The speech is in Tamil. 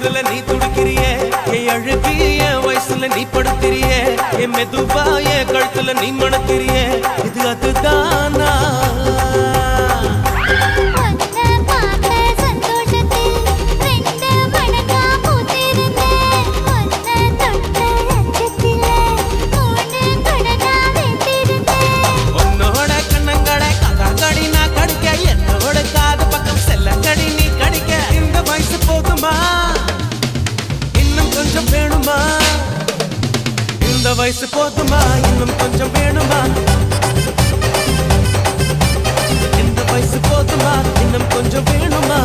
தொடுதல நீ துடிக்கிறியே என் அழுகி என் வயசுல நீ படுத்திரியே என் மெதுவா என் கழுத்துல நீ மணக்கிறியே இது அதுதானா இந்த வயசு போதுமா இன்னும் கொஞ்சம் வேணுமா இந்த வயசு போதுமா இன்னும் கொஞ்சம் வேணுமா